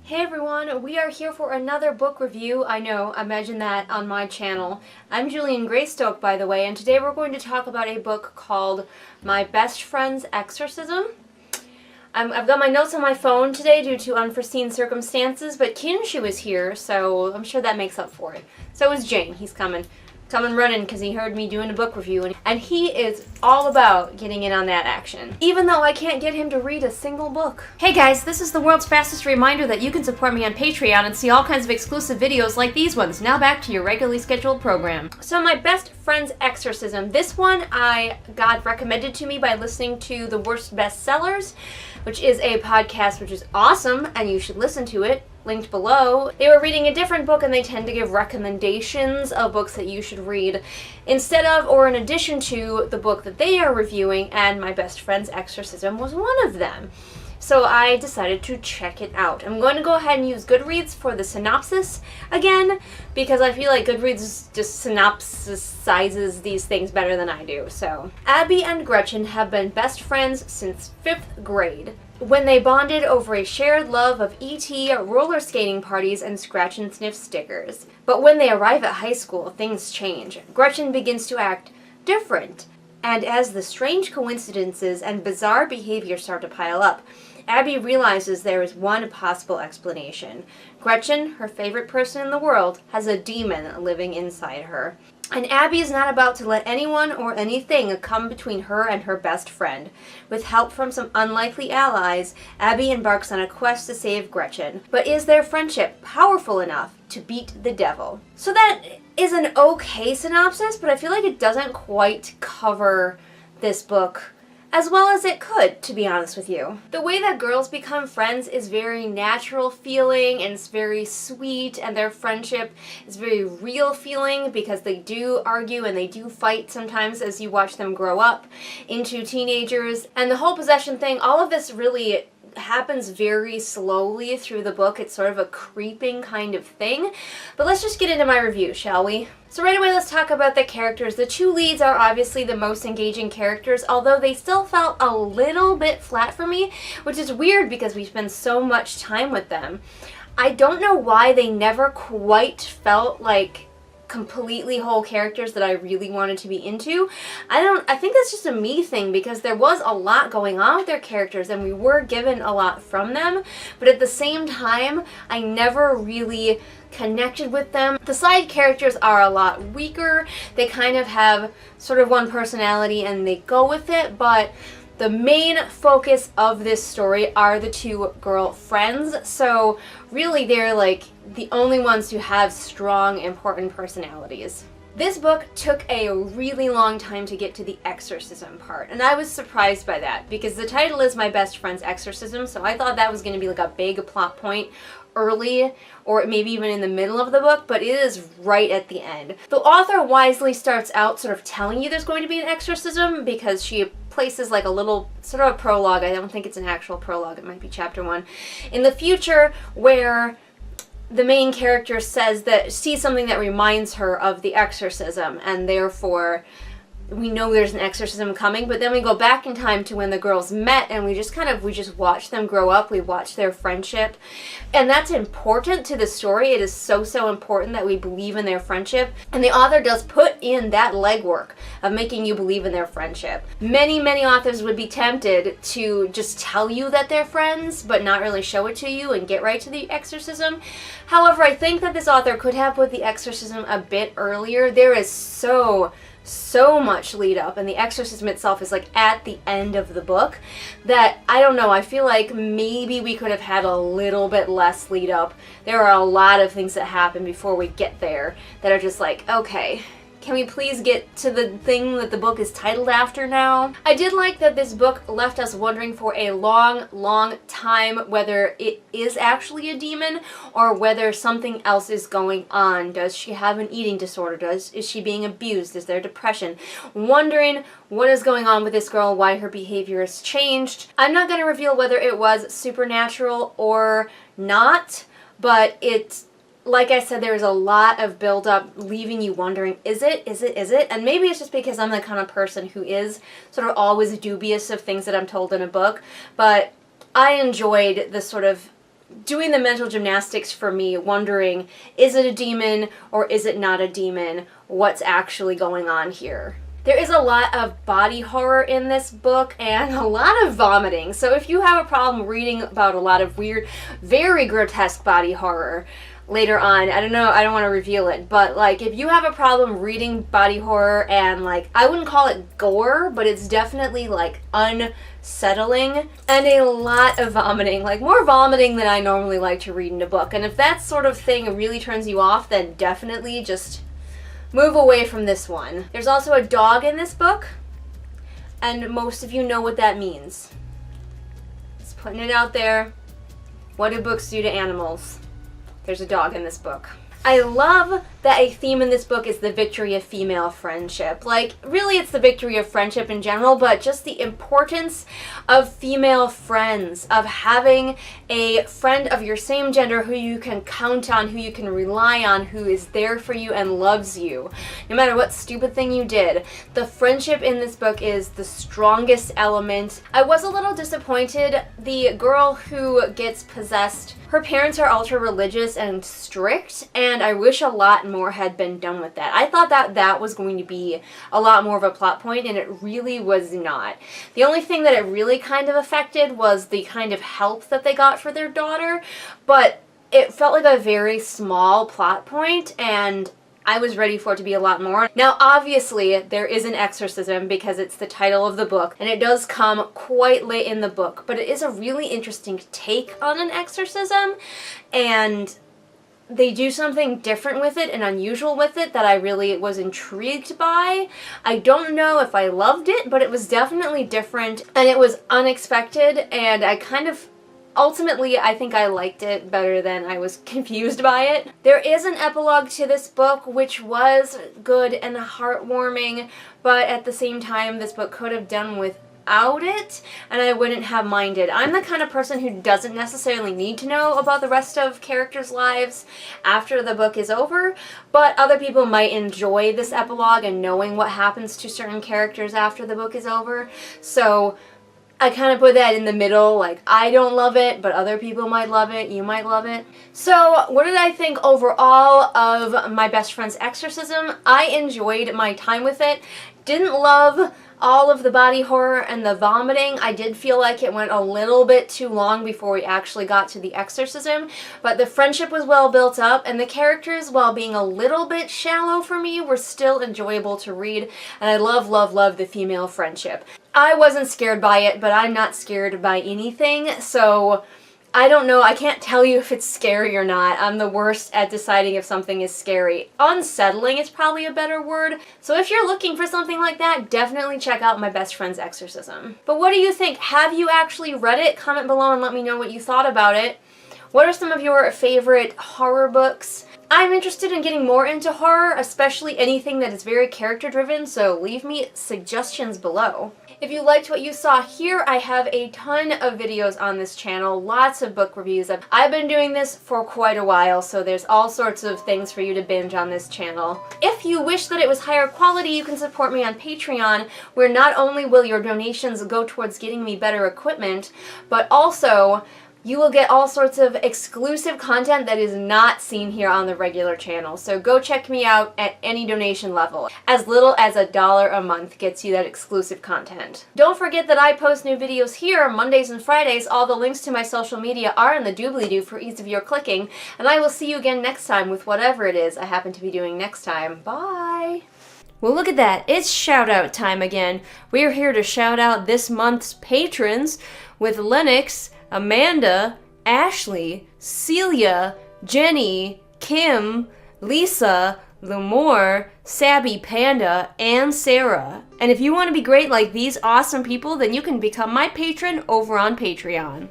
Hey everyone, we are here for another book review. I know, imagine that on my channel. I'm Julian Greystoke, by the way, and today we're going to talk about a book called My Best Friend's Exorcism. I've got my notes on my phone today due to unforeseen circumstances, but Kinshu is here, so I'm sure that makes up for it. So is Jane. He's coming running because he heard me doing a book review, and he is all about getting in on that action, even though I can't get him to read a single book. Hey guys, this is the world's fastest reminder that you can support me on Patreon and see all kinds of exclusive videos like these ones. Now back to your regularly scheduled program. So My Best Friend's Exorcism. This one I got recommended to me by listening to The Worst Bestsellers, which is a podcast which is awesome, and you should listen to it. Linked below. They were reading a different book and they tend to give recommendations of books that you should read instead of or in addition to the book that they are reviewing, and My Best Friend's Exorcism was one of them. So I decided to check it out. I'm going to go ahead and use Goodreads for the synopsis again because I feel like Goodreads just synopsizes these things better than I do. So, Abby and Gretchen have been best friends since 5th grade, when they bonded over a shared love of E.T., roller skating parties, and scratch and sniff stickers. But when they arrive at high school, things change. Gretchen begins to act different, and as the strange coincidences and bizarre behavior start to pile up, Abby realizes there is one possible explanation. Gretchen, her favorite person in the world, has a demon living inside her. And Abby is not about to let anyone or anything come between her and her best friend. With help from some unlikely allies, Abby embarks on a quest to save Gretchen. But is their friendship powerful enough to beat the devil? So that is an okay synopsis, but I feel like it doesn't quite cover this book as well as it could, to be honest with you. The way that girls become friends is very natural feeling, and it's very sweet, and their friendship is very real feeling because they do argue and they do fight sometimes as you watch them grow up into teenagers. And the whole possession thing, all of this really happens very slowly through the book. It's sort of a creeping kind of thing. But let's just get into my review, shall we? So right away, let's talk about the characters. The two leads are obviously the most engaging characters, although they still felt a little bit flat for me, which is weird because we spend so much time with them. I don't know why they never quite felt like completely whole characters that I really wanted to be into. I think that's just a me thing because there was a lot going on with their characters and we were given a lot from them, but at the same time, I never really connected with them. The side characters are a lot weaker. They kind of have sort of one personality and they go with it, but the main focus of this story are the two girlfriends, so really they're like the only ones who have strong, important personalities. This book took a really long time to get to the exorcism part, and I was surprised by that because the title is My Best Friend's Exorcism, so I thought that was going to be like a big plot point early or maybe even in the middle of the book, but it is right at the end. The author wisely starts out sort of telling you there's going to be an exorcism because she places like a little sort of a prologue. I don't think it's an actual prologue, it might be chapter 1 in the future, where the main character sees something that reminds her of the exorcism, and therefore we know there's an exorcism coming. But then we go back in time to when the girls met, and we just watch them grow up. We watch their friendship, and that's important to the story. It is so important that we believe in their friendship, and the author does put in that legwork of making you believe in their friendship. Many authors would be tempted to just tell you that they're friends but not really show it to you and get right to the exorcism. However, I think that this author could have put the exorcism a bit earlier. There is so much lead up, and the exorcism itself is like at the end of the book that I don't know, I feel like maybe we could have had a little bit less lead up. There are a lot of things that happen before we get there that are just like, okay, can we please get to the thing that the book is titled after now? I did like that this book left us wondering for a long time whether it is actually a demon or whether something else is going on. Does she have an eating disorder? Is she being abused? Is there depression? Wondering what is going on with this girl, why her behavior has changed. I'm not going to reveal whether it was supernatural or not, but it's, like I said, there's a lot of build-up leaving you wondering, is it? And maybe it's just because I'm the kind of person who is sort of always dubious of things that I'm told in a book, but I enjoyed the sort of doing the mental gymnastics for me, wondering, is it a demon or is it not a demon? What's actually going on here? There is a lot of body horror in this book and a lot of vomiting. So if you have a problem reading about a lot of weird, very grotesque body horror later on, I don't know, I don't want to reveal it, but like if you have a problem reading body horror and like, I wouldn't call it gore, but it's definitely like unsettling and a lot of vomiting, like more vomiting than I normally like to read in a book. And if that sort of thing really turns you off, then definitely just move away from this one. There's also a dog in this book, and most of you know what that means. Just putting it out there. What do books do to animals? There's a dog in this book. I love that a theme in this book is the victory of female friendship. Like, really it's the victory of friendship in general, but just the importance of female friends, of having a friend of your same gender who you can count on, who you can rely on, who is there for you and loves you, no matter what stupid thing you did. The friendship in this book is the strongest element. I was a little disappointed. The girl who gets possessed, her parents are ultra religious and strict, and I wish a lot more had been done with that. I thought that that was going to be a lot more of a plot point, and it really was not. The only thing that it really kind of affected was the kind of help that they got for their daughter, but it felt like a very small plot point, and I was ready for it to be a lot more. Now, obviously, there is an exorcism because it's the title of the book, and it does come quite late in the book, but it is a really interesting take on an exorcism, and they do something different with it and unusual with it that I really was intrigued by. I don't know if I loved it, but it was definitely different, and it was unexpected, and I kind of ultimately, I think I liked it better than I was confused by it. There is an epilogue to this book, which was good and heartwarming, but at the same time, this book could have done without it, and I wouldn't have minded. I'm the kind of person who doesn't necessarily need to know about the rest of characters' lives after the book is over, but other people might enjoy this epilogue and knowing what happens to certain characters after the book is over. So I kind of put that in the middle, like, I don't love it, but other people might love it, you might love it. So, what did I think overall of My Best Friend's Exorcism? I enjoyed my time with it. Didn't love all of the body horror and the vomiting. I did feel like it went a little bit too long before we actually got to the exorcism, but the friendship was well built up, and the characters, while being a little bit shallow for me, were still enjoyable to read, and I love, love, love the female friendship. I wasn't scared by it, but I'm not scared by anything, so I don't know, I can't tell you if it's scary or not. I'm the worst at deciding if something is scary. Unsettling is probably a better word. So if you're looking for something like that, definitely check out My Best Friend's Exorcism. But what do you think? Have you actually read it? Comment below and let me know what you thought about it. What are some of your favorite horror books? I'm interested in getting more into horror, especially anything that is very character driven, so leave me suggestions below. If you liked what you saw here, I have a ton of videos on this channel, lots of book reviews. I've been doing this for quite a while, so there's all sorts of things for you to binge on this channel. If you wish that it was higher quality, you can support me on Patreon, where not only will your donations go towards getting me better equipment, but also you will get all sorts of exclusive content that is not seen here on the regular channel. So go check me out at any donation level. As little as $1 a month gets you that exclusive content. Don't forget that I post new videos here Mondays and Fridays. All the links to my social media are in the doobly-doo for ease of your clicking. And I will see you again next time with whatever it is I happen to be doing next time. Bye! Well, look at that. It's shout-out time again. We're here to shout out this month's patrons with Lennox, Amanda, Ashley, Celia, Jenny, Kim, Lisa, Lemore, Sabby Panda, and Sarah. And if you want to be great like these awesome people, then you can become my patron over on Patreon.